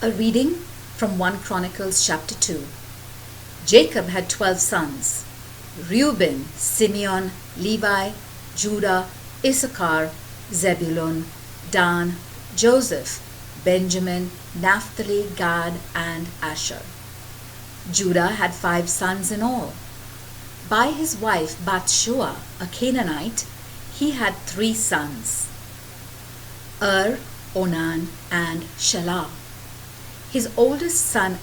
A reading from 1 Chronicles chapter 2. Jacob had 12 sons: Reuben, Simeon, Levi, Judah, Issachar, Zebulun, Dan, Joseph, Benjamin, Naphtali, Gad, and Asher. Judah had 5 sons in all. By his wife Bathshua, a Canaanite, he had 3 sons: Onan, and Shelah. His oldest son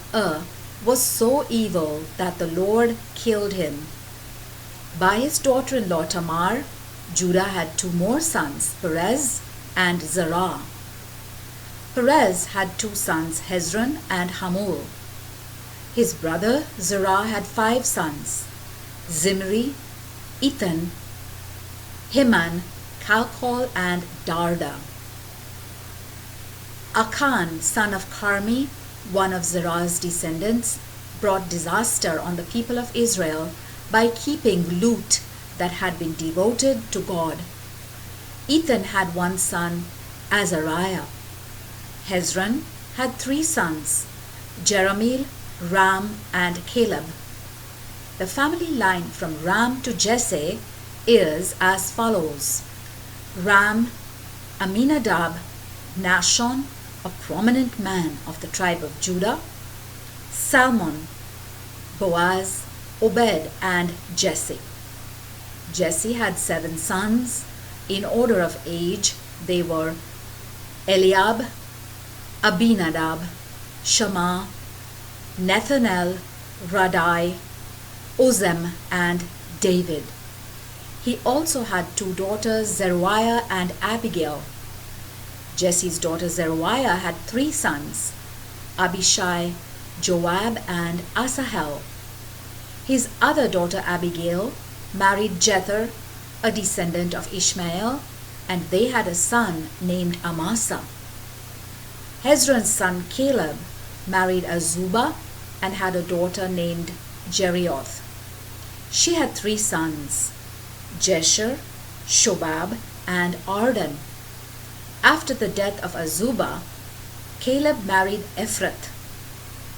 was so evil that the Lord killed him. By his daughter-in-law Tamar, Judah had 2 more sons, Perez and Zerah. Perez had 2 sons, Hezron and Hamul. His brother Zerah had 5 sons: Zimri, Ethan, Heman, Calcol, and Darda. Achan, son of Carmi, one of Zerah's descendants, brought disaster on the people of Israel by keeping loot that had been devoted to God. Ethan had 1 son, Azariah. Hezron had 3 sons, Jerahmeel, Ram, and Caleb. The family line from Ram to Jesse is as follows: Ram, Aminadab, Nahshon, a prominent man of the tribe of Judah, Salmon, Boaz, Obed, and Jesse. Jesse had 7 sons. In order of age, they were Eliab, Abinadab, Shammah, Nethanel, Radai, Ozem, and David. He also had 2 daughters, Zeruiah and Abigail. Jesse's daughter Zeruiah had 3 sons, Abishai, Joab, and Asahel. His other daughter Abigail married Jether, a descendant of Ishmael, and they had a son named Amasa. Hezron's son Caleb married Azubah and had a daughter named Jerioth. She had 3 sons, Jesher, Shobab, and Ardan. After the death of Azubah, Caleb married Ephrath,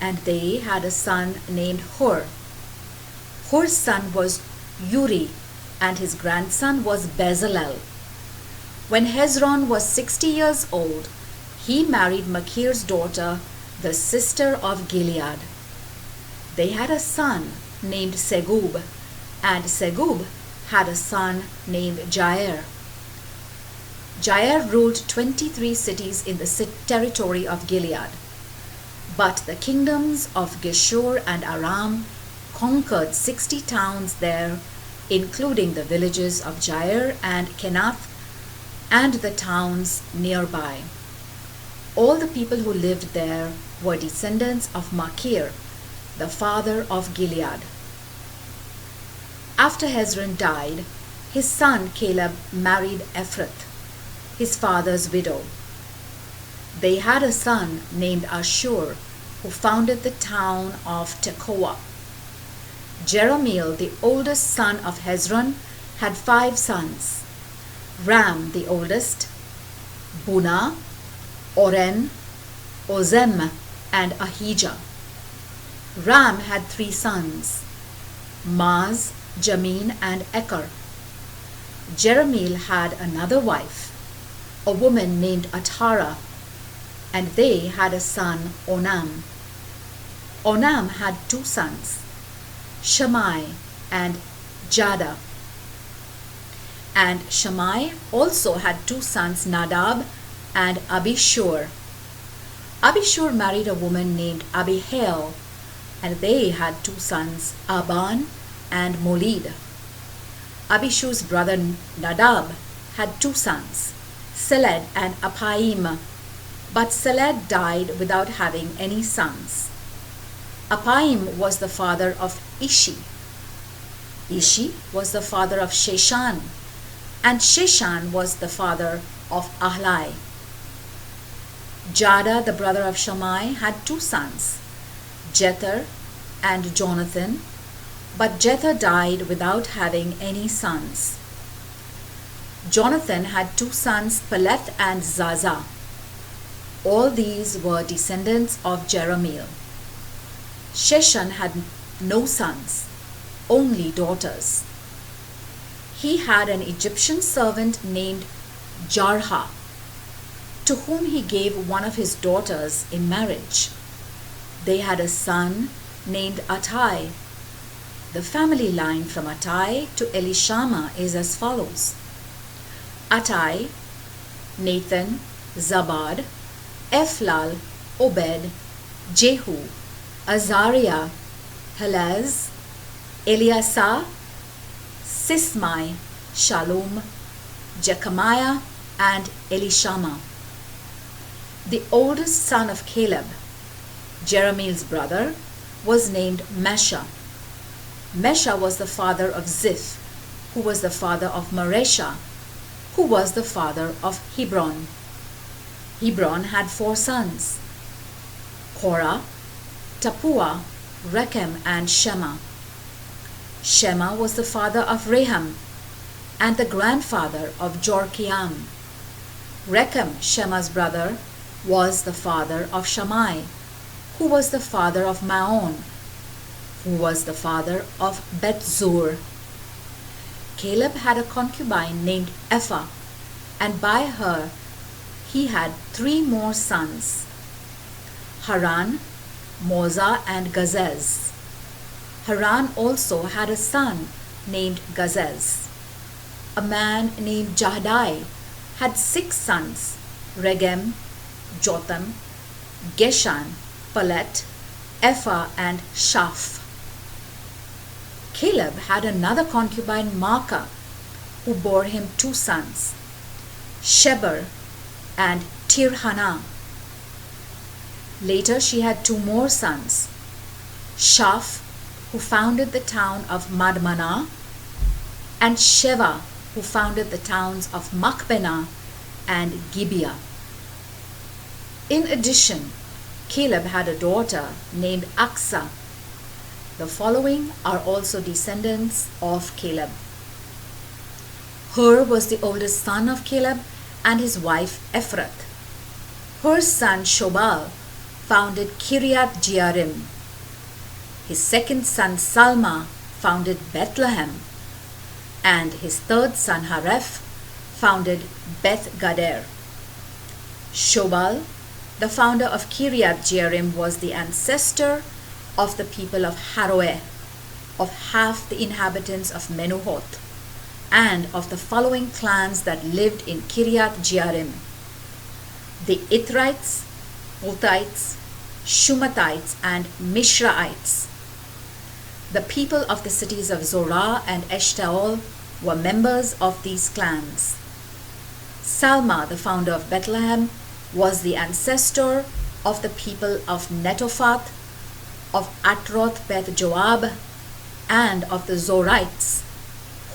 and they had a son named Hur. Hur's son was Uri, and his grandson was Bezalel. When Hezron was 60 years old, he married Machir's daughter, the sister of Gilead. They had a son named Segub, and Segub had a son named Jair. Jair ruled 23 cities in the territory of Gilead. But the kingdoms of Geshur and Aram conquered 60 towns there, including the villages of Jair and Kenath and the towns nearby. All the people who lived there were descendants of Machir, the father of Gilead. After Hezron died, his son Caleb married Ephrath, his father's widow. They had a son named Ashur, who founded the town of Tekoa. Jerahmeel, the oldest son of Hezron, had 5 sons: Ram, the oldest, Bunah, Oren, Ozem, and Ahijah. Ram had 3 sons, Maz, Jamin, and Eker. Jerahmeel had another wife, a woman named Atara, and they had a son, Onam. Onam had 2 sons, Shammai and Jada. And Shammai also had 2 sons, Nadab and Abishur. Abishur married a woman named Abihail, and they had 2 sons, Aban and Molid. Abishur's brother Nadab had 2 sons, Seled and Apaim, but Seled died without having any sons. Apaim was the father of Ishi. Ishi was the father of Sheshan, and Sheshan was the father of Ahlai. Jada, the brother of Shammai, had 2 sons, Jether and Jonathan, but Jether died without having any sons. Jonathan had 2 sons, Peleth and Zaza. All these were descendants of Jerahmeel. Sheshan had no sons, only daughters. He had an Egyptian servant named Jarha, to whom he gave one of his daughters in marriage. They had a son named Attai. The family line from Attai to Elishama is as follows: Attai, Nathan, Zabad, Ephlal, Obed, Jehu, Azariah, Helaz, Eliasah, Sismai, Shalom, Jechamiah, and Elishama. The oldest son of Caleb, Jerahmeel's brother, was named Mesha. Mesha was the father of Ziph, who was the father of Maresha, who was the father of Hebron. Hebron had 4 sons: Korah, Tapua, Rechem, and Shema. Shema was the father of Reham and the grandfather of Jorkiam. Rechem, Shema's brother, was the father of Shammai, who was the father of Maon, who was the father of Bethzur. Caleb had a concubine named Ephah, and by her he had 3 more sons: Haran, Moza, and Gazez. Haran also had a son named Gazez. A man named Jahdai had 6 sons: Regem, Jotham, Geshan, Palet, Ephah, and Shaph. Caleb had another concubine, Maacah, who bore him 2 sons, Sheber and Tirhana. Later she had 2 more sons, Shaph, who founded the town of Madmanah, and Sheva, who founded the towns of Machbenah and Gibeah. In addition, Caleb had a daughter named Aksa. The following are also descendants of Caleb. Hur was the oldest son of Caleb and his wife Ephrath. Hur's son Shobal founded Kiriath Jearim. His second son Salma founded Bethlehem, and his third son Hareph founded Beth Gader. Shobal, the founder of Kiriath Jearim, was the ancestor of the people of Haroeh, of half the inhabitants of Menuhoth, and of the following clans that lived in Kiriath Jearim: the Ithrites, Puthites, Shumathites, and Mishraites. The people of the cities of Zorah and Eshtaol were members of these clans. Salma, the founder of Bethlehem, was the ancestor of the people of Netophath, of Atroth Beth Joab, and of the Zorites,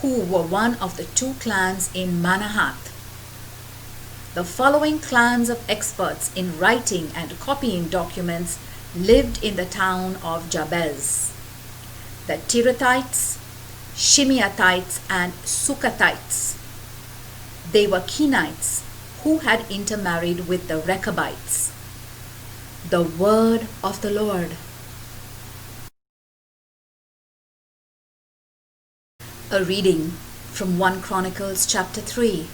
who were one of the 2 clans in Manahath. The following clans of experts in writing and copying documents lived in the town of Jabez: the Tirathites, Shimeathites, and Sukathites. They were Kenites who had intermarried with the Rechabites. The word of the Lord. A reading from 1 Chronicles chapter 3.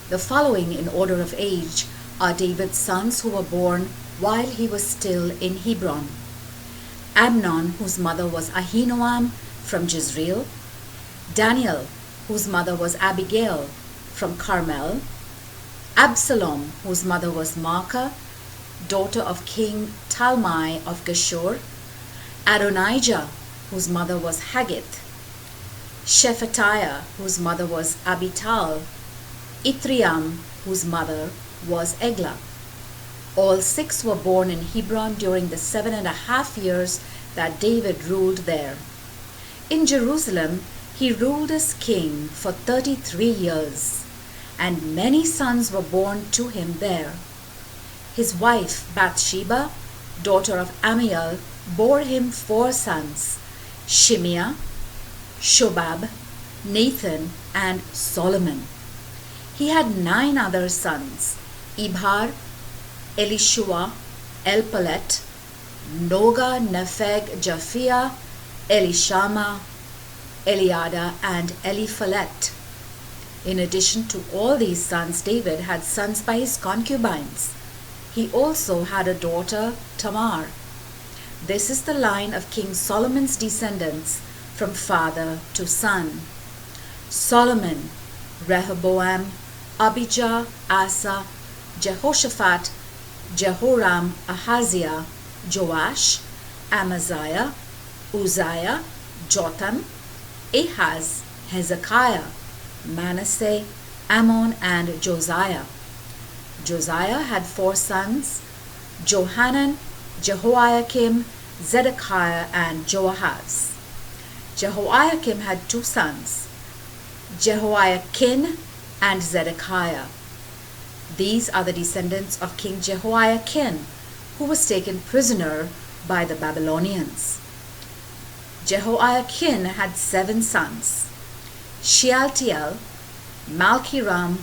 The following in order of age are David's sons who were born while he was still in Hebron: Amnon, whose mother was Ahinoam from Jezreel; Daniel, whose mother was Abigail from Carmel; Absalom, whose mother was Maacah, daughter of King Talmai of Geshur; Adonijah, whose mother was Haggith; Shephatiah, whose mother was Abital; Ithream, whose mother was Eglah. All 6 were born in Hebron during the 7.5 years that David ruled there. In Jerusalem he ruled as king for 33 years, and many sons were born to him there. His wife Bathsheba, daughter of Amiel, bore him 4 sons: Shimeah, Shobab, Nathan, and Solomon. He had 9 other sons: Ibhar, Elishua, Elpalet, Noga, Nepheg, Japhia, Elishama, Eliada, and Eliphalet. In addition to all these sons, David had sons by his concubines. He also had a daughter, Tamar. This is the line of King Solomon's descendants from father to son. Solomon, Rehoboam, Abijah, Asa, Jehoshaphat, Jehoram, Ahaziah, Joash, Amaziah, Uzziah, Jotham, Ahaz, Hezekiah, Manasseh, Ammon, and Josiah. Josiah had 4 sons, Johanan, Jehoiakim, Zedekiah, and Joahaz. Jehoiakim had 2 sons, Jehoiakim and Zedekiah. These are the descendants of King Jehoiakim, who was taken prisoner by the Babylonians. Jehoiakim had 7 sons, Shealtiel, Malchiram,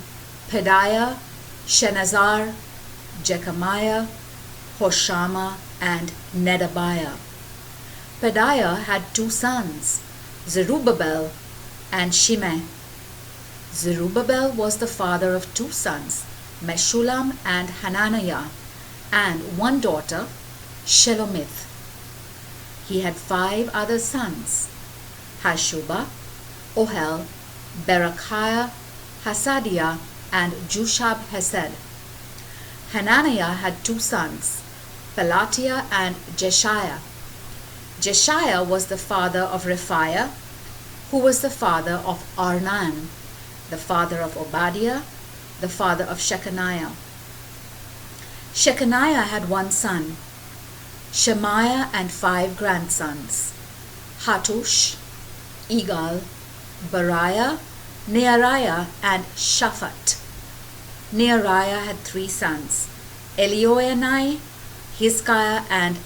Pedaiah, Shenazar, Jechamiah, Hoshama, and Nedabiah. Pedaiah had 2 sons, Zerubbabel and Shimei. Zerubbabel was the father of 2 sons, Meshullam and Hananiah, and 1 daughter, Shelomith. He had 5 other sons, Hashubah, Ohel, Berechiah, Hasadiah, and Jushab-Hesed. Hananiah had 2 sons, Pelatiah and Jeshiah. Jeshiah was the father of Rephaiah, who was the father of Arnan, the father of Obadiah, the father of Shechaniah. Shechaniah had 1 son, Shemaiah, and 5 grandsons, Hattush, Igal, Bariah, Neariah, and Shaphat. Neariah had 3 sons, Elioenai, Hizkiah, and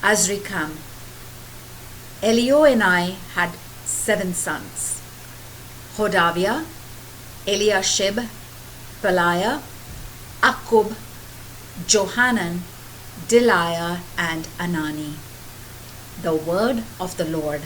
Azrikam. Elioenai had 7 sons, Hodaviah, Eliashib, Pelaiah, Akkub, Johanan, Deliah, and Anani. The word of the Lord.